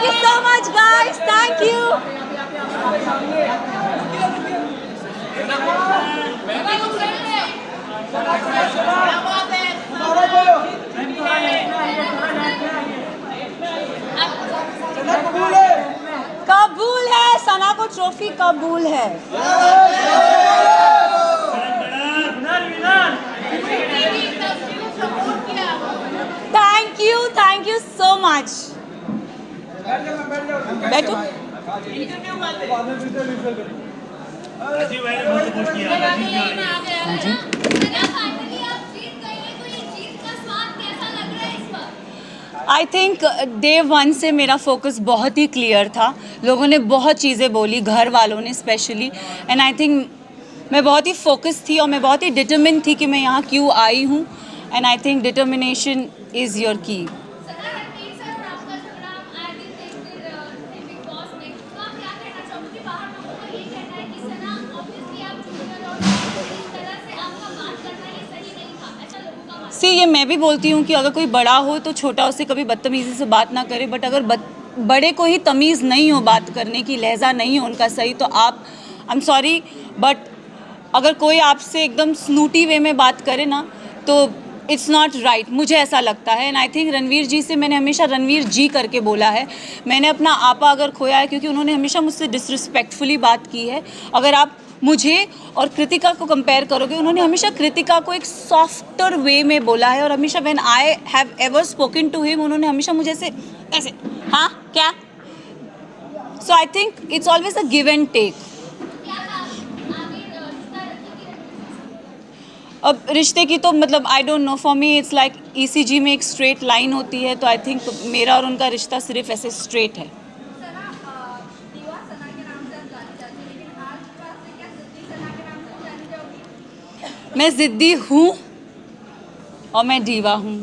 you so much, guys. Thank you. कबूल है, सना को ट्रॉफी कबूल है। Thank you so much. बैठो। आई थिंक डे वन से मेरा फोकस बहुत ही क्लियर था। लोगों ने बहुत चीज़ें बोली, घर वालों ने स्पेशली, एंड आई थिंक मैं बहुत ही फोकस थी और मैं बहुत ही डिटरमिन थी कि मैं यहाँ क्यों आई हूँ। And I think determination is your की। सी ये मैं भी बोलती हूँ कि अगर कोई बड़ा हो तो छोटा उससे कभी बदतमीज़ी से बात ना करे, बट अगर बड़े को ही तमीज़ नहीं हो बात करने की, लहजा नहीं हो उनका सही, तो आप आई एम सॉरी बट अगर कोई आपसे एकदम स्नूटी वे में बात करे ना तो इट्स नॉट राइट, मुझे ऐसा लगता है। एंड आई थिंक रणवीर जी से मैंने हमेशा रणवीर जी करके बोला है। मैंने अपना आपा अगर खोया है क्योंकि उन्होंने हमेशा मुझसे डिसरिस्पेक्टफुली बात की है। अगर आप मुझे और कृतिका को कंपेयर करोगे, उन्होंने हमेशा कृतिका को एक सॉफ्टर वे में बोला है और हमेशा when I have ever spoken to him उन्होंने हमेशा मुझे ऐसे हाँ क्या। So I think it's always a give and take. अब रिश्ते की तो मतलब I don't know, for me it's like ECG में एक स्ट्रेट लाइन होती है, तो आई थिंक मेरा और उनका रिश्ता सिर्फ ऐसे स्ट्रेट है। मैं जिद्दी हूँ और मैं दीवा हूँ।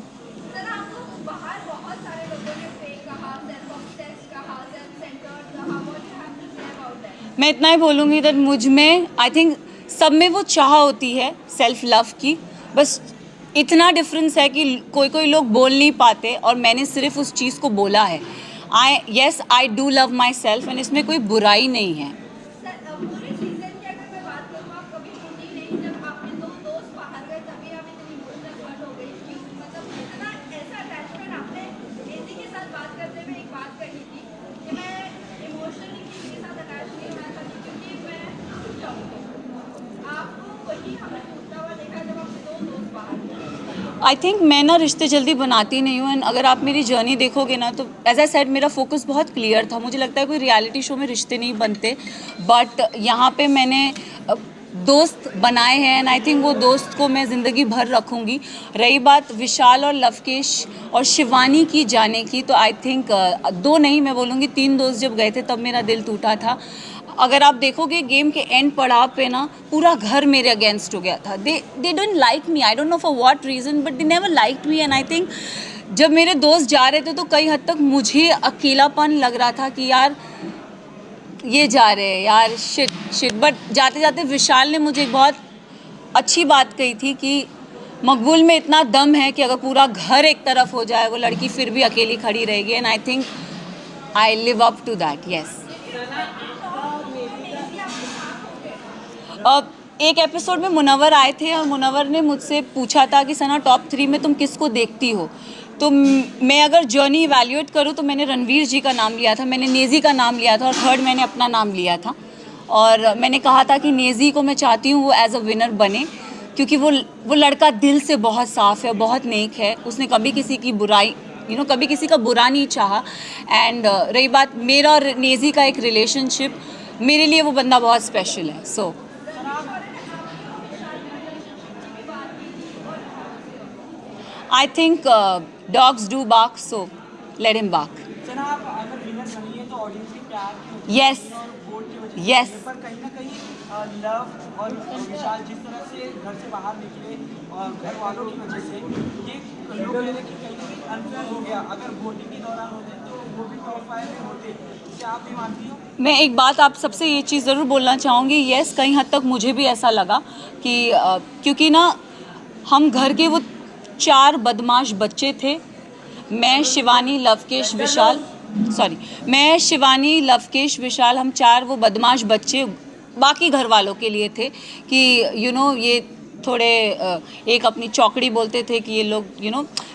मैं इतना ही बोलूँगी दैट मुझ में आई थिंक सब में वो चाह होती है सेल्फ लव की, बस इतना डिफरेंस है कि कोई लोग बोल नहीं पाते और मैंने सिर्फ उस चीज़ को बोला है। I do love my self and इसमें कोई बुराई नहीं है। आई थिंक मैं ना रिश्ते जल्दी बनाती नहीं हूँ, एंड अगर आप मेरी जर्नी देखोगे ना तो एज आई सेड मेरा फोकस बहुत क्लियर था। मुझे लगता है कोई रियलिटी शो में रिश्ते नहीं बनते, बट यहाँ पे मैंने दोस्त बनाए हैं एंड आई थिंक वो दोस्त को मैं ज़िंदगी भर रखूँगी। रही बात विशाल और लवकेश और शिवानी की जाने की, तो आई थिंक 2 नहीं मैं बोलूँगी 3 दोस्त जब गए थे तब मेरा दिल टूटा था। अगर आप देखोगे गेम के एंड पड़ाव पे ना पूरा घर मेरे अगेंस्ट हो गया था। They don't like me, I don't know for what reason, but they never liked me. And I think जब मेरे दोस्त जा रहे थे तो कई हद तक मुझे अकेलापन लग रहा था कि यार ये जा रहे हैं यार, शिट। बट जाते जाते विशाल ने मुझे एक बहुत अच्छी बात कही थी कि मकबूल में इतना दम है कि अगर पूरा घर एक तरफ हो जाए वो लड़की फिर भी अकेली खड़ी रहेगी। And I think I live up to that. Yes, अब एक एपिसोड में मुनव्वर आए थे और मुनव्वर ने मुझसे पूछा था कि सना टॉप 3 में तुम किसको देखती हो, तो मैं अगर जर्नी इवैल्यूएट करूँ तो मैंने रणवीर जी का नाम लिया था, मैंने नेज़ी का नाम लिया था और थर्ड मैंने अपना नाम लिया था। और मैंने कहा था कि नेज़ी को मैं चाहती हूँ वो एज अ विनर बने क्योंकि वो लड़का दिल से बहुत साफ़ है, बहुत नेक है, उसने कभी किसी की बुराई कभी किसी का बुरा नहीं चाहा। एंड रही बात मेरा और नेज़ी का एक रिलेशनशिप, मेरे लिए वो बंदा बहुत स्पेशल है। सो I think dogs do bark, so let him bark. Yes, yes. पर कहीं ना कहीं लव और विशाल जिस तरह से घर से बाहर निकले और घर वालों की वजह से ये लोग कह रहे कि कहीं ना कहीं अनफेयर हो गया। अगर वोटिंग के दौरान होते तो वो भी टॉप 5 में होते। क्या आप भी मानती हो? मैं एक बात आप सबसे ये चीज़ ज़रूर बोलना चाहूँगी। यस, कहीं हद तक मुझे भी ऐसा लगा कि क्योंकि ना हम घर के वो 4 बदमाश बच्चे थे, मैं, शिवानी, लवकेश, विशाल। सॉरी, मैं, शिवानी, लवकेश, विशाल, हम 4 वो बदमाश बच्चे बाकी घर वालों के लिए थे कि ये थोड़े एक अपनी चौकड़ी बोलते थे कि ये लोग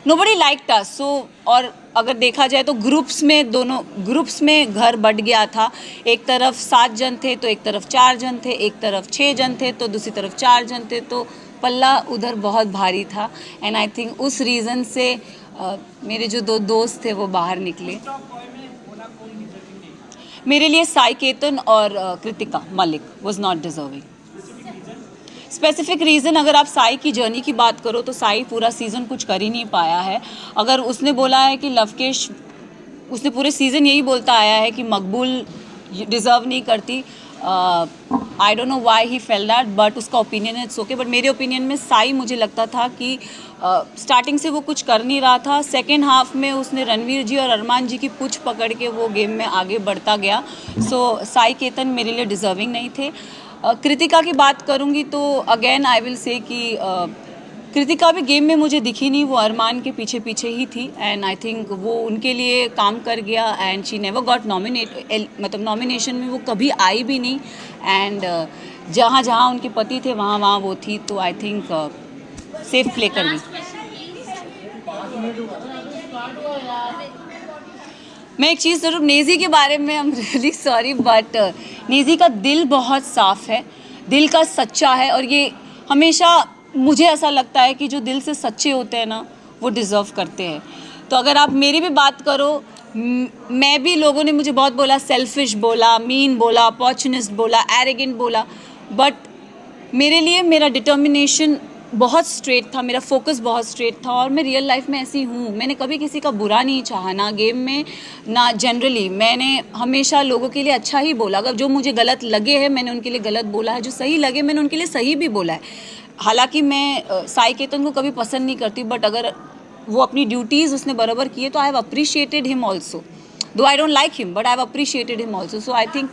नोबडी लाइक्ड अस। सो और अगर देखा जाए तो दोनों ग्रुप्स में घर बट गया था। एक तरफ 7 जन थे तो एक तरफ 4 जन थे, एक तरफ 6 जन थे तो दूसरी तरफ 4 जन थे, तो पल्ला उधर बहुत भारी था। एंड आई थिंक उस रीज़न से मेरे जो 2 दोस्त थे वो बाहर निकले। मेरे लिए साई केतन और Kritika Malik was not deserving. Specific reason, अगर आप साई की जर्नी की बात करो तो साई पूरा सीज़न कुछ कर ही नहीं पाया है। अगर उसने बोला है कि लवकेश, उसने पूरे सीज़न यही बोलता आया है कि मकबूल डिज़र्व नहीं करती। आई don't know why he fail that, but उसका ओपिनियन है, इट्स ओके। बट मेरे ओपिनियन में साई, मुझे लगता था कि स्टार्टिंग से वो कुछ कर नहीं रहा था। सेकेंड हाफ में उसने रणवीर जी और अरमान जी की पूछ पकड़ के वो गेम में आगे बढ़ता गया। सो साई केतन मेरे लिए डिज़र्विंग नहीं थे। कृतिका की बात करूँगी तो अगेन आई विल से कि कृतिका भी गेम में मुझे दिखी नहीं, वो अरमान के पीछे पीछे ही थी। एंड आई थिंक वो उनके लिए काम कर गया एंड शी नेवर गॉट मतलब नॉमिनेशन में वो कभी आई भी नहीं। एंड जहाँ जहाँ उनके पति थे वहाँ वहाँ वो थी, तो आई थिंक सेफ प्ले कर गई। मैं एक चीज़ ज़रूर, नेज़ी के बारे में I am really sorry, but Naezy का दिल बहुत साफ़ है, दिल का सच्चा है। और ये हमेशा मुझे ऐसा लगता है कि जो दिल से सच्चे होते हैं ना, वो डिज़र्व करते हैं। तो अगर आप मेरी भी बात करो, मैं भी, लोगों ने मुझे बहुत बोला, सेल्फिश बोला, मीन बोला, अपॉर्चुनिस्ट बोला, एरोगेंट बोला, बट मेरे लिए मेरा डिटर्मिनेशन बहुत स्ट्रेट था, मेरा फोकस बहुत स्ट्रेट था। और मैं रियल लाइफ में ऐसी हूँ, मैंने कभी किसी का बुरा नहीं चाहा, ना गेम में ना जनरली। मैंने हमेशा लोगों के लिए अच्छा ही बोला। अगर जो मुझे गलत लगे हैं मैंने उनके लिए गलत बोला है, जो सही लगे मैंने उनके लिए सही भी बोला है। हालांकि मैं साई केतन को कभी पसंद नहीं करती, बट अगर वो अपनी ड्यूटीज़ उसने बराबर किए तो I have appreciated him also, though I don't like him but I have appreciated him also. So I think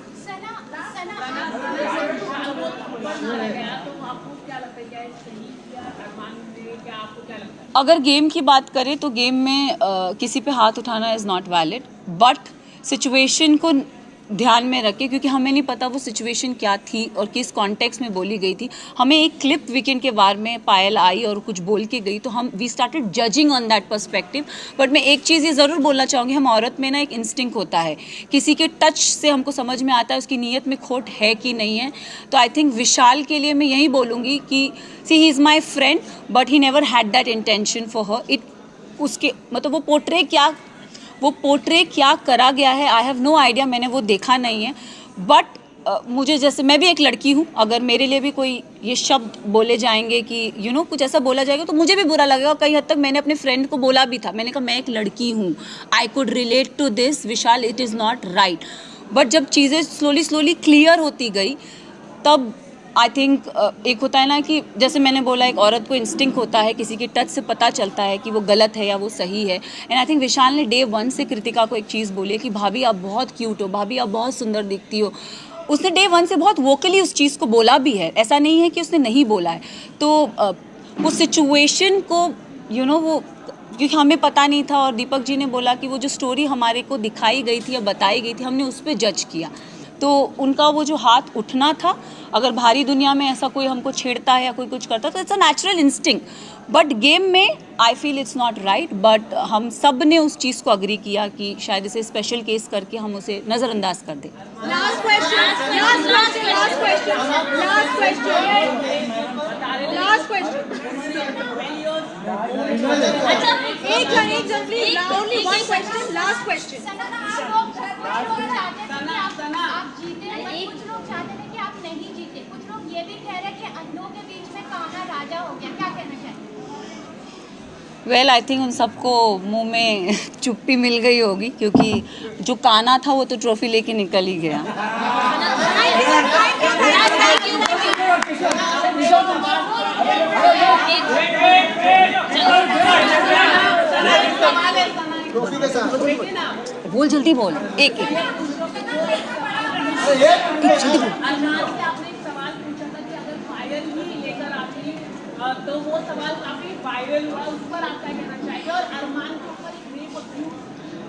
अगर गेम की बात करें तो गेम में किसी पे हाथ उठाना is not valid, but situation को ध्यान में रखें, क्योंकि हमें नहीं पता वो सिचुएशन क्या थी और किस कॉन्टेक्स्ट में बोली गई थी। हमें एक क्लिप वीकेंड के बारे में पायल आई और कुछ बोल के गई, तो हम we started judging on that perspective. But मैं एक चीज़ ये ज़रूर बोलना चाहूँगी, हम औरत में ना एक इंस्टिंक्ट होता है, किसी के टच से हमको समझ में आता है उसकी नीयत में खोट है कि नहीं है। तो आई थिंक विशाल के लिए मैं यही बोलूँगी कि see he is my friend but he never had that intention for her. It उसके मतलब वो पोर्ट्रे क्या करा गया है, आई हैव नो आइडिया, मैंने वो देखा नहीं है। बट मुझे, जैसे मैं भी एक लड़की हूँ, अगर मेरे लिए भी कोई ये शब्द बोले जाएंगे कि कुछ ऐसा बोला जाएगा तो मुझे भी बुरा लगेगा। कई हद तक मैंने अपने फ्रेंड को बोला भी था, मैंने कहा मैं एक लड़की हूँ, I could relate to this Vishal, it is not right. But जब चीज़ें स्लोली क्लियर होती गई तब आई थिंक एक होता है ना कि जैसे मैंने बोला, एक औरत को इंस्टिंक्ट होता है, किसी के टच से पता चलता है कि वो गलत है या वो सही है। एंड आई थिंक विशाल ने डे 1 से कृतिका को एक चीज़ बोली कि भाभी आप बहुत क्यूट हो, भाभी आप बहुत सुंदर दिखती हो। उसने डे 1 से बहुत वोकली उस चीज़ को बोला भी है, ऐसा नहीं है कि उसने नहीं बोला है। तो वो सिचुएशन को वो, क्योंकि हमें पता नहीं था, और दीपक जी ने बोला कि वो जो स्टोरी हमारे को दिखाई गई थी या बताई गई थी, हमने उस पर जज किया। तो उनका वो जो हाथ उठना था, अगर भारी दुनिया में ऐसा कोई हमको छेड़ता है या कोई कुछ करता है तो it's a natural instinct, but game में I feel it's not right. But हम सब ने उस चीज़ को अग्री किया कि शायद इसे स्पेशल केस करके हम उसे नज़रअंदाज कर दें। वेल आई थिंक उन सबको मुंह में चुप्पी मिल गई होगी, क्योंकि जो काना था वो तो ट्रॉफी लेके निकल ही गया। बोल जल्दी बोल, एक जल्दी बोल। तो वो सवाल काफी वायरल हुआ, उस पर आप क्या कहना चाहिए? और अरमान के ऊपर एक रेप अब्यूज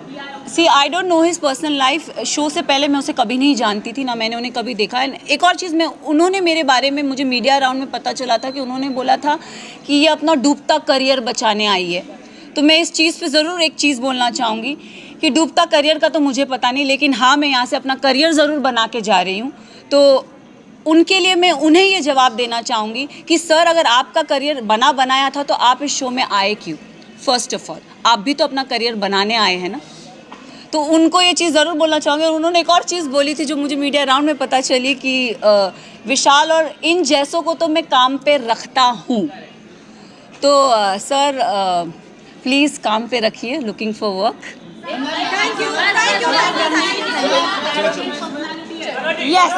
किया है। See I don't know his personal life. Show से पहले मैं उसे कभी नहीं जानती थी, ना मैंने उन्हें कभी देखा है। एक और चीज़, मैं उन्होंने मेरे बारे में, मुझे मीडिया राउंड में पता चला था कि उन्होंने बोला था कि ये अपना डूबता करियर बचाने आई है। तो मैं इस चीज़ पे ज़रूर एक चीज़ बोलना चाहूँगी कि डूबता करियर का तो मुझे पता नहीं, लेकिन हाँ, मैं यहाँ से अपना करियर ज़रूर बना के जा रही हूँ। तो उनके लिए मैं उन्हें ये जवाब देना चाहूँगी कि सर, अगर आपका करियर बनाया था तो आप इस शो में आए क्यों? फर्स्ट ऑफ ऑल, आप भी तो अपना करियर बनाने आए हैं ना। तो उनको ये चीज़ ज़रूर बोलना चाहूँगी। और उन्होंने एक और चीज़ बोली थी जो मुझे मीडिया राउंड में पता चली कि विशाल और इन जैसों को तो मैं काम पे रखता हूँ। तो सर, प्लीज़ काम पे रखिए, looking for work. Thank you. Yes,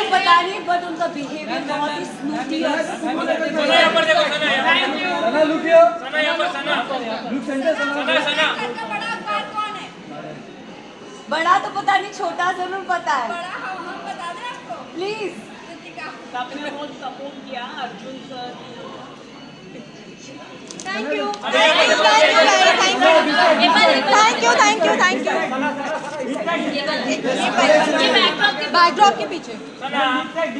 पता नहीं, बट उनका बिहेवियर बहुत ही स्मूथी और बड़ा तो पता नहीं, छोटा जरूर पता है। प्लीज। आपने बहुत सपोर्ट किया Arjun sir. Thank you. Backdrop के पीछे। Thank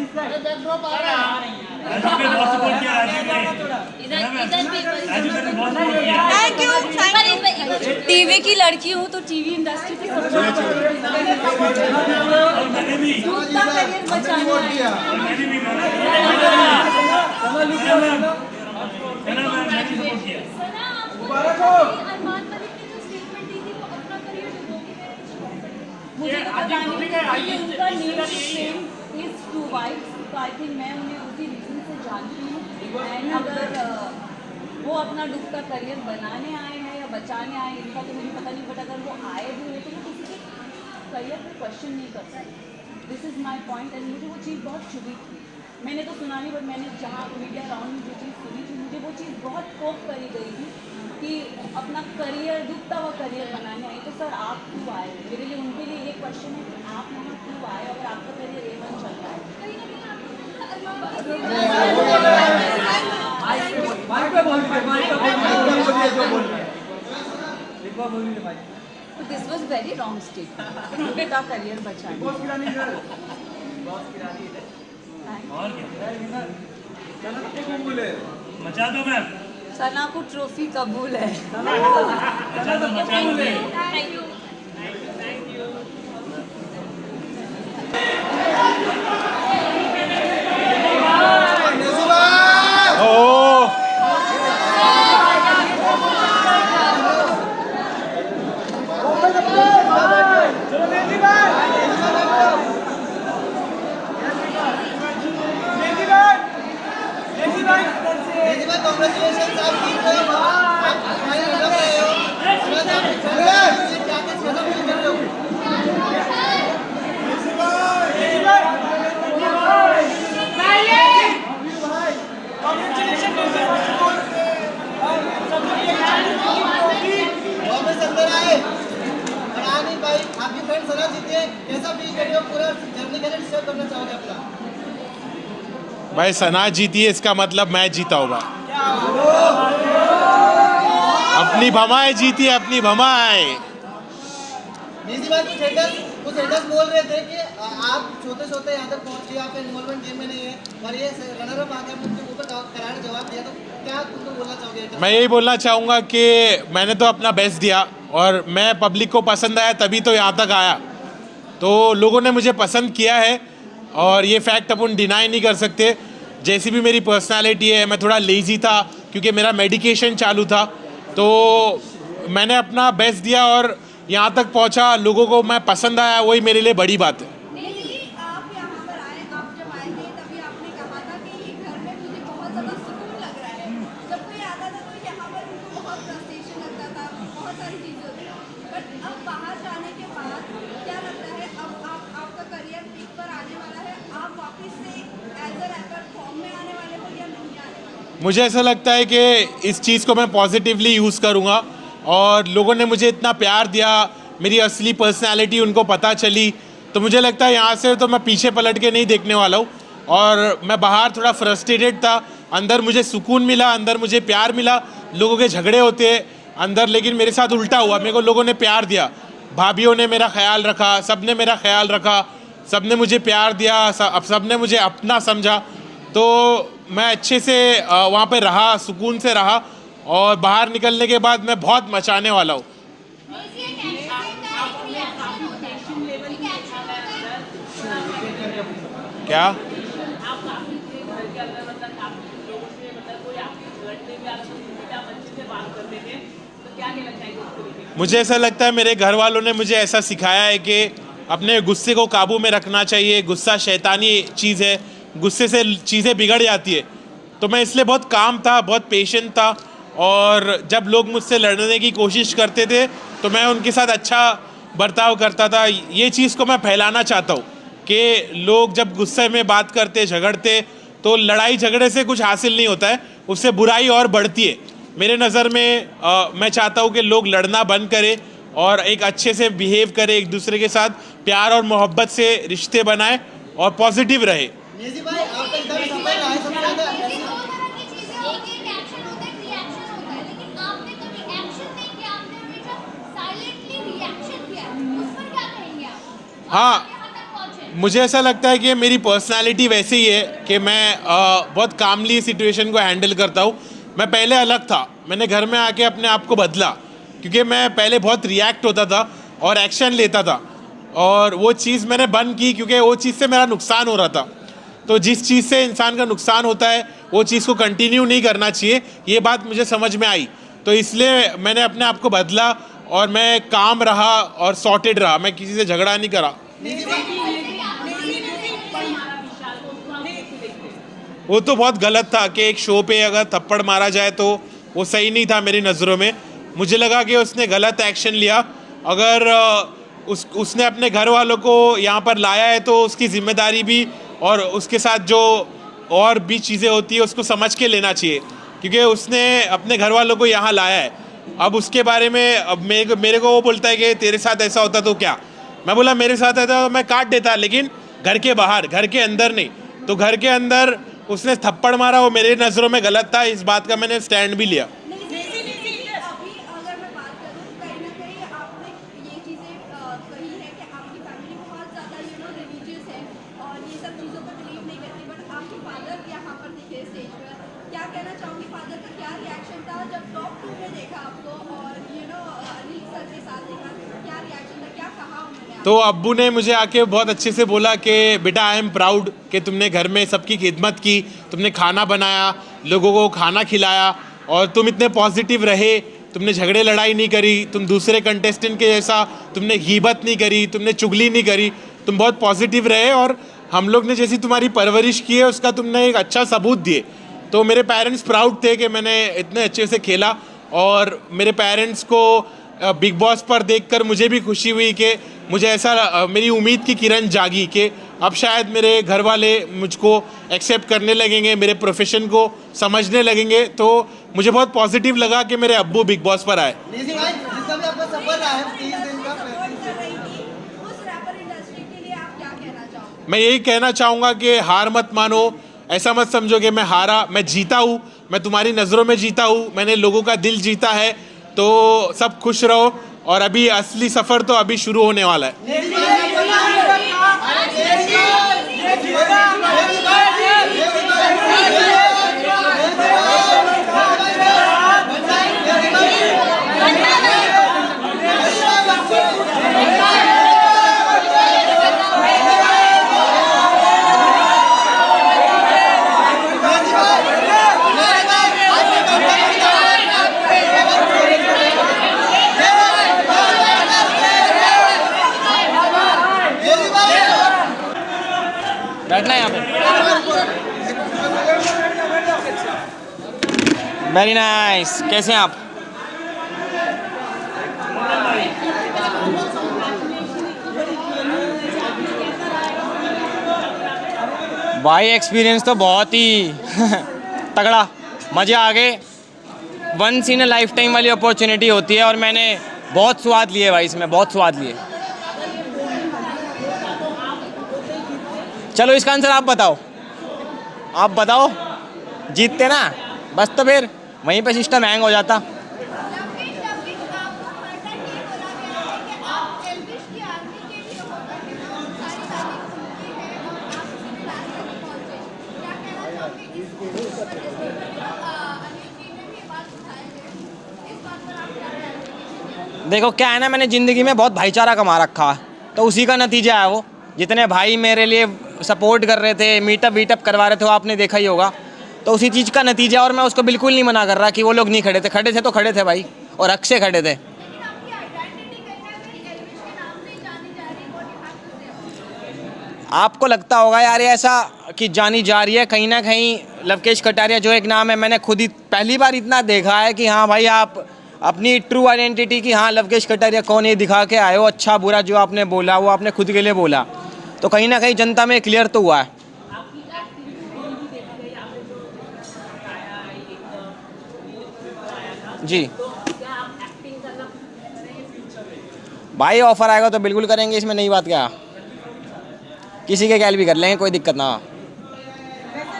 you. टीवी की लड़की हूँ तो टीवी इंडस्ट्री की करियर बचाने मुझे तो पता नहीं, उनका name same is to wife's, तो आई थिंक मैं उन्हें उसी रीजन से जानती हूँ। एंड अगर वो अपना डूबता करियर बनाने आए हैं या बचाने आए हैं, इनका तो मुझे पता नहीं, बट अगर वो आए भी हुए तो मैं किसी के करियर पर क्वेश्चन नहीं कर सकती। This is my point. And मुझे वो चीज़ बहुत चुभी थी। मैंने तो सुना नहीं, बट मैंने जहाँ मीडिया राउंड में जो चीज़ सुनी थी, मुझे वो चीज़ बहुत कोप करी गई थी कि अपना करियर, डूबता हुआ करियर बनाने आए। तो सर, आप क्यों आए? मेरे लिए, उनके लिए ये क्वेश्चन है कि आप वहाँ क्यों आए अगर आपका करियर A1 चल रहा है? तो this was very wrong statement. डूबता करियर बचाने। मचा दो मैम। सना को ट्रॉफी कबूल है। मचा दो, मचा दो। Thank you. कांग्रेचुलेशन, आप जीत गए हो, आप फाइनल लग रहे हो। वापस अंदर आए। रानी भाई, आपकी फ्रेंड सना जीती है, कैसा फील कर रहे हो? पूरा जर्नी कैसे डिस्कस करना चाहोगे अपना? भाई, सना जीती है इसका मतलब मैं जीता होगा। अपनी भमाएं जीती है, अपनी भमाएं। निजी बात, कुछ हेटर्स बोल रहे थे कि आप छोटे यहाँ तक पहुँच गए, आपका इन्वॉल्वमेंट गेम में नहीं है, और ये रनर अप आके आपने उनके ऊपर करारा जवाब दिया, तो क्या तुमको बोलना चाहोगे? मैं यही बोलना चाहूँगा कि मैंने तो अपना बेस्ट दिया और मैं पब्लिक को पसंद आया तभी तो यहाँ तक आया। तो लोगों ने मुझे पसंद किया है और ये फैक्ट अपन डिनाई नहीं कर सकते। जैसी भी मेरी पर्सनालिटी है, मैं थोड़ा लेज़ी था क्योंकि मेरा मेडिकेशन चालू था, तो मैंने अपना बेस्ट दिया और यहाँ तक पहुँचा। लोगों को मैं पसंद आया, वही मेरे लिए बड़ी बात है। आप यहाँ पर आए, आप जब आए थे तभी आपने कहा था कि ये घर में मुझे बहुत ज़्यादा सुकून लग रहा है। जब कोई आता था तो यहाँ पर उनको बहुत फ्रस्ट्रेशन लगता था, बहुत सारी चीज़ें होती थी। बट अब बाहर जाने के बाद क्या लगता है, अब आपका करियर पीक पर आने वाला है, आप वापस से एज अ रैपर फॉर्म में आने वाले हो या नहीं आने वाले? मुझे ऐसा लगता है कि इस चीज़ को मैं पॉजिटिवली यूज़ करूँगा और लोगों ने मुझे इतना प्यार दिया, मेरी असली पर्सनालिटी उनको पता चली, तो मुझे लगता है यहाँ से तो मैं पीछे पलट के नहीं देखने वाला हूँ। और मैं बाहर थोड़ा फ्रस्ट्रेटेड था अंदर मुझे सुकून मिला, अंदर मुझे प्यार मिला। लोगों के झगड़े होते हैं अंदर, लेकिन मेरे साथ उल्टा हुआ, मेरे को लोगों ने प्यार दिया, भाभीयों ने मेरा ख्याल रखा, सब ने मेरा ख्याल रखा, सब ने मुझे प्यार दिया, सब ने मुझे अपना समझा। तो मैं अच्छे से वहाँ पे रहा, सुकून से रहा, और बाहर निकलने के बाद मैं बहुत मचाने वाला हूँ। क्या मुझे ऐसा लगता है मेरे घर वालों ने मुझे ऐसा सिखाया है कि अपने गुस्से को काबू में रखना चाहिए। गुस्सा शैतानी चीज़ है, गुस्से से चीज़ें बिगड़ जाती है। तो मैं इसलिए बहुत काम था, बहुत पेशेंट था, और जब लोग मुझसे लड़ने की कोशिश करते थे तो मैं उनके साथ अच्छा बर्ताव करता था। ये चीज़ को मैं फैलाना चाहता हूँ कि लोग जब गुस्से में बात करते, झगड़ते, तो लड़ाई झगड़े से कुछ हासिल नहीं होता है, उससे बुराई और बढ़ती है। मेरे नज़र में मैं चाहता हूँ कि लोग लड़ना बंद करें और एक अच्छे से बिहेव करें, एक दूसरे के साथ प्यार और मोहब्बत से रिश्ते बनाएं और पॉजिटिव रहे। नेजी भाई, आप एकदम सफल रहे, सबसे ज़्यादा हाँ, मुझे ऐसा लगता है कि मेरी पर्सनालिटी वैसे ही है कि मैं बहुत कामली सिचुएशन को हैंडल करता हूँ। मैं पहले अलग था, मैंने घर में आके अपने आप को बदला, क्योंकि मैं पहले बहुत रिएक्ट होता था और एक्शन लेता था, और वो चीज़ मैंने बंद की क्योंकि वो चीज़ से मेरा नुकसान हो रहा था। तो जिस चीज़ से इंसान का नुकसान होता है वो चीज़ को कंटिन्यू नहीं करना चाहिए, ये बात मुझे समझ में आई। तो इसलिए मैंने अपने आप को बदला और मैं काम रहा और सॉर्टेड रहा, मैं किसी से झगड़ा नहीं करा। वो तो बहुत गलत था कि एक शो पे अगर थप्पड़ मारा जाए तो वो सही नहीं था मेरी नज़रों में। मुझे लगा कि उसने गलत एक्शन लिया। अगर उसने अपने घर वालों को यहाँ पर लाया है तो उसकी जिम्मेदारी भी और उसके साथ जो और भी चीज़ें होती है उसको समझ के लेना चाहिए, क्योंकि उसने अपने घर वालों को यहाँ लाया है। अब उसके बारे में अब मेरे को वो बोलता है कि तेरे साथ ऐसा होता तो क्या। मैं बोला मेरे साथ ऐसा तो मैं काट देता, लेकिन घर के बाहर, घर के अंदर नहीं। तो घर के अंदर उसने थप्पड़ मारा, वो मेरे नज़रों में गलत था, इस बात का मैंने स्टैंड भी लिया। अभी अगर मैं बात करूँ, कहीं ना कहीं आपने ये चीज़ें कही है कि आपकी फैमिली बहुत ज़्यादा रिलीजियस है और ये सब चीज़ों को बिलीव नहीं करती, बट आपके फादर यहाँ पर दिखे स्टेज पर, क्या कहना चाहूँगी, फादर का क्या रिएक्शन था जब टॉप 2 में देखा आपको और अनिल सर के साथ देखा, क्या रिएक्शन था, क्या कहा उन्होंने? तो अब्बू ने मुझे आके बहुत अच्छे से बोला कि बेटा आई एम प्राउड कि तुमने घर में सबकी खिदमत की, तुमने खाना बनाया, लोगों को खाना खिलाया, और तुम इतने पॉजिटिव रहे, तुमने झगड़े लड़ाई नहीं करी, तुम दूसरे कंटेस्टेंट के जैसा तुमने गीबत नहीं करी, तुमने चुगली नहीं करी, तुम बहुत पॉजिटिव रहे, और हम लोग ने जैसी तुम्हारी परवरिश की है उसका तुमने एक अच्छा सबूत दिए। तो मेरे पेरेंट्स प्राउड थे कि मैंने इतने अच्छे से खेला, और मेरे पेरेंट्स को बिग बॉस पर देखकर मुझे भी खुशी हुई कि मुझे ऐसा मेरी उम्मीद की किरण जागी कि अब शायद मेरे घर वाले मुझको एक्सेप्ट करने लगेंगे, मेरे प्रोफेशन को समझने लगेंगे। तो मुझे बहुत पॉजिटिव लगा कि मेरे अब्बू बिग बॉस पर आए। नेजी भाई, जितना भी आपका सफर रहा है 30 दिन का, उस रैपर इंडस्ट्री के लिए आप क्या कहना चाहोगे? मैं यही कहना चाहूँगा कि हार मत मानो, ऐसा मत समझो कि मैं हारा, मैं जीता हूँ, मैं तुम्हारी नज़रों में जीता हूँ, मैंने लोगों का दिल जीता है। तो सब खुश रहो, और अभी असली सफ़र तो अभी शुरू होने वाला है। बैठना है यहाँ पे। Very nice. कैसे हैं आप? भाई एक्सपीरियंस तो बहुत ही तगड़ा, मज़े आ गए। Once in a lifetime वाली अपॉर्चुनिटी होती है, और मैंने बहुत स्वाद लिए भाई, इसमें बहुत स्वाद लिए। चलो इसका आंसर आप बताओ, आप बताओ। जीतते ना, बस तो फिर वहीं पे सिस्टम हैंग हो जाता। लवकेश आपको हर टाइम ये बोला गया है कि आप एल्विश की आर्मी के भी हो करके सारी बातें सुनती है और आप उसके लास्ट तक पहुंचे। क्या कहना चाहोगे इस पर अनिल जी ने भी ये बात उठाई है, इस बात पर आप क्या कहना चाहेंगे? देखो क्या है ना, मैंने ज़िंदगी में बहुत भाईचारा कमा रखा है, तो उसी का नतीजा है वो। जितने भाई मेरे लिए सपोर्ट कर रहे थे, मीटअप वीटअप करवा रहे थे, वो आपने देखा ही होगा, तो उसी चीज़ का नतीजा। और मैं उसको बिल्कुल नहीं मना कर रहा कि वो लोग नहीं खड़े थे, खड़े थे तो खड़े थे भाई, और हक से खड़े थे। लेकिन आपकी आइडेंटिटी कहीं ना कहीं एल्विश के नाम से ही जानी जा रही है, व्हाट यू हैव टू से? आपको लगता होगा यार ये ऐसा कि जानी जा रही है, कहीं ना कहीं लवकेश कटारिया जो एक नाम है, मैंने खुद ही पहली बार इतना देखा है कि हाँ भाई आप अपनी ट्रू आइडेंटिटी की, हाँ लवकेश कटारिया कौन, ये दिखा के आए हो। अच्छा बुरा जो आपने बोला वो आपने खुद के लिए बोला, तो कहीं ना कहीं जनता में क्लियर तो हुआ है। जी भाई ऑफर आएगा तो बिल्कुल करेंगे, इसमें नई बात क्या, किसी के गैल भी कर लेंगे, कोई दिक्कत ना। वैसे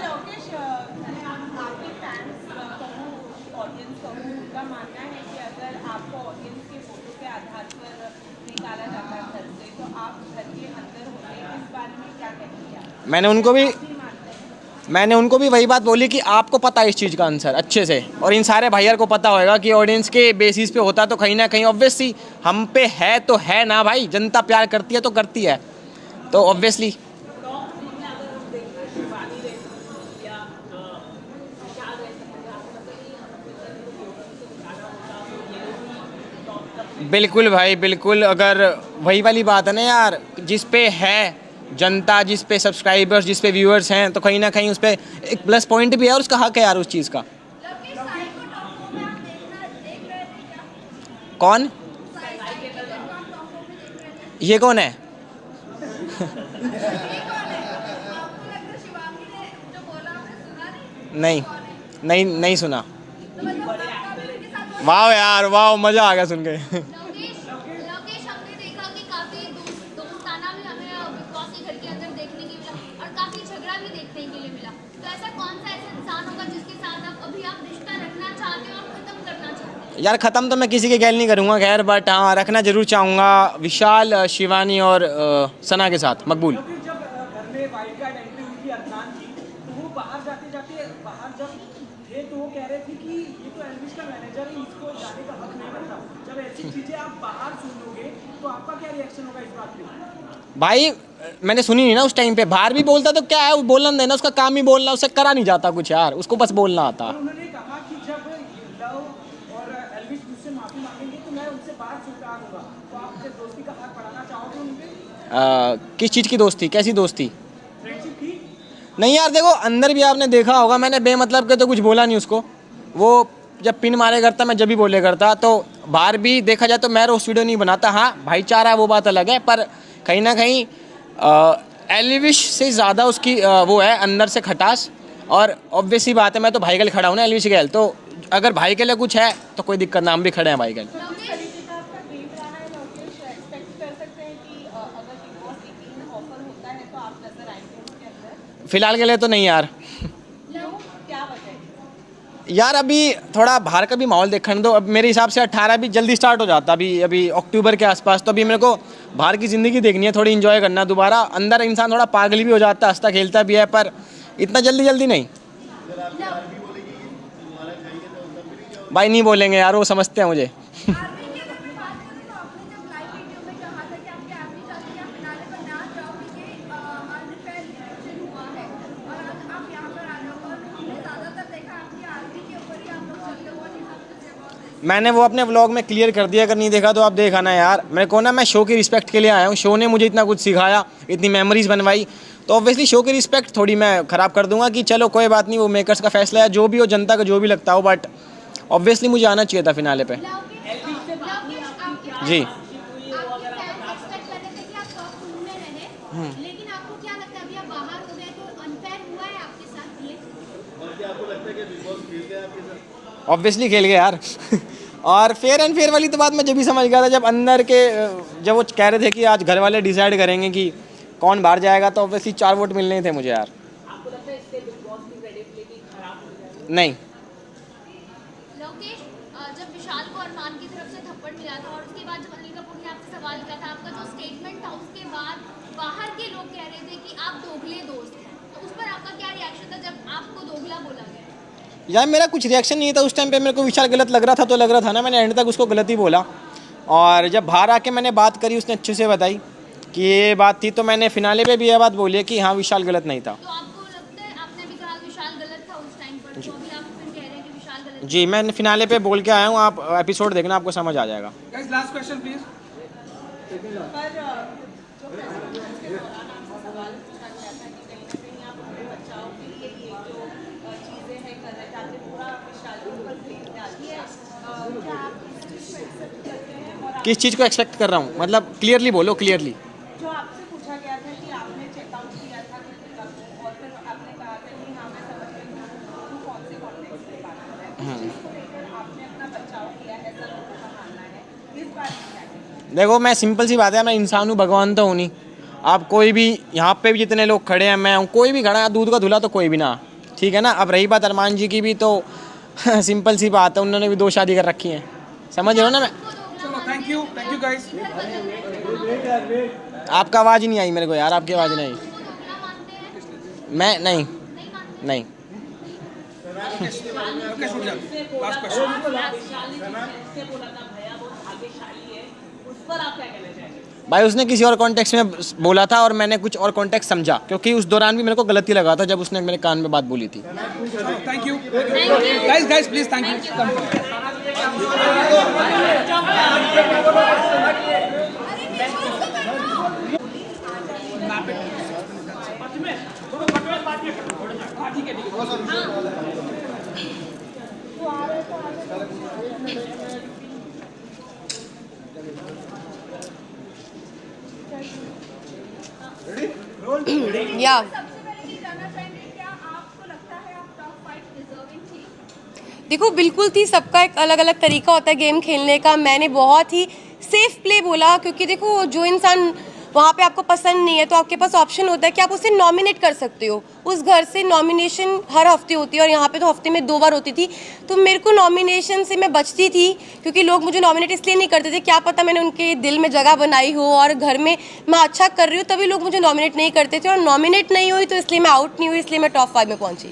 लोकेश, आपके फैंस कहूँ ऑडियंस कहूँ, उनका मानना है कि अगर आपको ऑडियंस के फोटो के आधार पर निकाला जाता है घर से, तो आप घर के अंदर होते हैं, इस बारे में क्या कहेंगे आप? मैंने उनको भी वही बात बोली कि आपको पता है इस चीज़ का आंसर अच्छे से, और इन सारे भाइयों को पता होगा कि ऑडियंस के बेसिस पे होता तो कहीं ना कहीं ऑब्वियसली हम पे है तो है ना भाई, जनता प्यार करती है तो करती है, तो ऑब्वियसली। बिल्कुल भाई बिल्कुल, अगर वही वाली बात है ना यार, जिस पे है जनता, जिस पे सब्सक्राइबर्स, जिस पे व्यूअर्स हैं, तो कहीं ना कहीं उस पर एक प्लस पॉइंट भी है और उसका हक है यार उस चीज़ का। लवकेश साई को टॉप फोर में आप देख रहे थे क्या? कौन साई के टॉप फोर में देख रहे थे? ये कौन है? ये कौन है? आपको लगता है शिवांगी ने जो बोला आपने सुना नहीं? नहीं नहीं सुना। तो मतलब आपका भी उनके साथ वाह यार वाह, मज़ा आ गया सुन के। लोकेश हमने देखा कि काफी दोस्ताना भी हमें बिग बॉस के घर के अंदर देखने के मिला और काफी झगड़ा भी देखने के लिए मिला, तो ऐसा कौन सा ऐसा इंसान होगा जिसके साथ आप अभी रिश्ता रखना चाहते हो और खत्म करना चाहते हैं? यार ख़त्म तो मैं किसी के गैल नहीं करूँगा खैर, बट हाँ रखना जरूर चाहूँगा विशाल, शिवानी और सना के साथ, मकबूल। क्योंकि जब घर में वाइल्ड कार्ड एंट्री हुई थी अदनान की, तो वो बाहर जाते जाते बाहर जब थे तो वो कह रहे थे कि ये तो एल्विश का मैनेजर है, इसको जाने का हक नहीं बनता। जब ऐसी चीजें आप बाहर सुन लोगे तो आपका क्या रिएक्शन होगा इस बात पे? भाई मैंने सुनी नहीं ना उस टाइम पे, बाहर भी बोलता तो क्या है, वो बोलना देना, उसका काम ही बोलना, उससे करा नहीं जाता कुछ यार, उसको बस बोलना आता। और उन्होंने कहा कि जब लव और एल्विश मुझसे माफी मांगेंगे तो मैं उनसे बात स्वीकार होगा, तो आप जब दोस्ती का हाथ बढ़ाना चाहोगे उनपे? किस चीज़ की दोस्ती, कैसी दोस्ती? फ्रेंडशिप की? नहीं यार देखो, अंदर भी आपने देखा होगा, मैंने बेमतलब के तो कुछ बोला नहीं उसको, वो जब पिन मारे करता मैं जब भी बोले करता, तो बाहर भी देखा जाए तो मैं रोस्ट वीडियो नहीं बनाता। हाँ भाईचारा वो बात अलग है, पर कहीं ना कहीं एल्विश से ज़्यादा उसकी वो है अंदर से खटास, और ऑब्वियसली बात है मैं तो भाई के लिए खड़ा हूँ ना एल्विश के लिए, तो अगर भाई के लिए कुछ है तो कोई दिक्कत ना, हम भी खड़े हैं भाई के लिए। तरीके का आपका ड्रीम रहा है लोकेश, एक्सपेक्ट कर सकते हैं कि अगर बिग बॉस 18 ऑफर होता है तो आप नजर आएंगे उसके अंदर? फिलहाल के लिए तो नहीं यार। क्या वजह है? यार अभी थोड़ा बाहर का भी माहौल देखने दो, अब मेरे हिसाब से 18 भी जल्दी स्टार्ट हो जाता, अभी अक्टूबर के आसपास, तो अभी मेरे को बाहर की ज़िंदगी देखनी है, थोड़ी इन्जॉय करना दोबारा। अंदर इंसान थोड़ा पागल भी हो जाता है, हंसता खेलता भी है, पर इतना जल्दी नहीं भाई, नहीं बोलेंगे यार, वो समझते हैं मुझे। आर्मी की अगर मैं बात करूँ तो आपने जब लाइव वीडियो में कहा था कि आपकी आर्मी चाहती है आप फिनाले पर ना जाओ क्योंकि अनफेयर इलेक्शन हुआ है, और आज आप यहाँ पर आ रहे हो, और हमने ज़्यादातर देखा आपकी आर्मी के ऊपर ही आप लोग चलते हो, नहीं हर मैंने वो अपने व्लॉग में क्लियर कर दिया, अगर नहीं देखा तो आप देखा ना यार। मेरे को ना, मैं शो की रिस्पेक्ट के लिए आया हूँ, शो ने मुझे इतना कुछ सिखाया, इतनी मेमोरीज बनवाई, तो ऑब्वियसली शो की रिस्पेक्ट थोड़ी मैं ख़राब कर दूंगा कि चलो कोई बात नहीं, वो मेकर्स का फैसला है, जो भी हो, जनता का जो भी लगता हो, बट ऑब्वियसली मुझे आना चाहिए था फिनाले पे। जी लेकिन आपको क्या लगता है अभी आप बाहर हो गए तो अनफेयर हुआ है आपके साथ ये? ऑब्वियसली खेल गए यार। और फेयर एंड फेयर वाली तो बात मैं जब भी समझ गया था, जब अंदर के जब वो कह रहे थे कि आज घर वाले डिसाइड करेंगे कि कौन बाहर जाएगा, तो ऑब्वियसली 4 वोट मिलने थे मुझे यार। आपको लगता है इससे बिग बॉस क्रेडिबिलिटी खराब हो जाए? नहीं। लोकेश, जब विशाल को अरमान की तरफ से थप्पड़ मिला था और उसके बाद जब अनिल कपूर ने आपसे सवाल किया था, आपका जो स्टेटमेंट था उसके बाद बाहर के लोग कह रहे थे कि आप दोगले दोस्त हैं, तो उस पर आपका क्या रिएक्शन था जब आपको दोगला बोला गया? यार मेरा कुछ रिएक्शन नहीं था उस टाइम पे, मेरे को विशाल गलत लग रहा था तो लग रहा था ना, मैंने एंड तक उसको गलत ही बोला। और जब बाहर आके मैंने बात करी उसने अच्छे से बताई कि ये बात थी, तो मैंने फिनाले पे भी ये बात बोली है कि हाँ विशाल गलत नहीं था। तो आपको लगता है, आपने भी कहा विशाल गलत था उस टाइम पर, तो अभी आप फिर कह रहे हैं कि विशाल गलत था? जी मैं फिनाले पे बोल के आया हूँ, आप एपिसोड देखना आपको समझ आ जाएगा। Guys last question please. पर जो प्रेस कॉन्फ्रेंस के दौरान आपसे सवाल पूछा गया था कि कहीं ना कहीं आप अपने बचाव के लिए ये जो चीज़ें हैं कर रहे थे, पूरा विशाल के ऊपर ब्लेम डाली है, क्या आप इस चीज़ को एक्सेप्ट करते हैं? और किस चीज़ को एक्सपेक्ट कर रहा हूँ, मतलब क्लियरली बोलो, क्लियरली। जो आपसे पूछा गया था कि आपने चेकआउट किया था कृतिका को और फिर आपने कहा था कि हाँ मैं समझ गई हूँ कौन से कॉन्टेक्स्ट में बात कर रहा है, उस चीज़ को लेकर आपने अपना बचाव किया, ऐसा लोगों का मानना है, इस बारे में क्या कहेंगे? देखो मैं सिंपल सी बात है, मैं इंसान हूँ, भगवान तो हूँ नहीं। आप कोई भी यहाँ पे भी जितने लोग खड़े हैं, मैं हूँ, कोई भी खड़ा है, दूध का धुला तो कोई भी ना, ठीक है ना। अब रही बात अरमान जी की भी, तो सिंपल सी बात है, उन्होंने भी 2 शादी कर रखी हैं, समझ रहे हो ना। मैं चलो थैंक यू गाइस। आपका आवाज़ ही नहीं आई मेरे को यार, आपकी आवाज़ नहीं आई। मैं नहीं नहीं। लोकेश उठ जा। Last question. इससे बोला था भैया बहुत भाग्यशाली है, उस पर आप क्या कहना चाहेंगे? भाई उसने किसी और कॉन्टेक्स्ट में बोला था और मैंने कुछ और कॉन्टेक्स्ट समझा, क्योंकि उस दौरान भी मेरे को गलती लगा था जब उसने मेरे कान में बात बोली थी। Thank you guys please thank you. या सबसे पहले ये जानना चाहेंगे, क्या आपको लगता है आप टॉप 5 डिजर्विंग थी? देखो बिल्कुल थी, सबका एक अलग अलग तरीका होता है गेम खेलने का। मैंने बहुत ही सेफ प्ले बोला, क्योंकि देखो जो इंसान वहाँ पे आपको पसंद नहीं है तो आपके पास ऑप्शन होता है कि आप उसे नॉमिनेट कर सकते हो। उस घर से नॉमिनेशन हर हफ्ते होती है और यहाँ पे तो हफ्ते में 2 बार होती थी, तो मेरे को नॉमिनेशन से मैं बचती थी, क्योंकि लोग मुझे नॉमिनेट इसलिए नहीं करते थे, क्या पता मैंने उनके दिल में जगह बनाई हो और घर में मैं अच्छा कर रही हूँ तभी लोग मुझे नॉमिनेट नहीं करते थे। और नॉमिनेट नहीं हुई तो इसलिए मैं आउट नहीं हुई, इसलिए मैं टॉप 5 में पहुँची।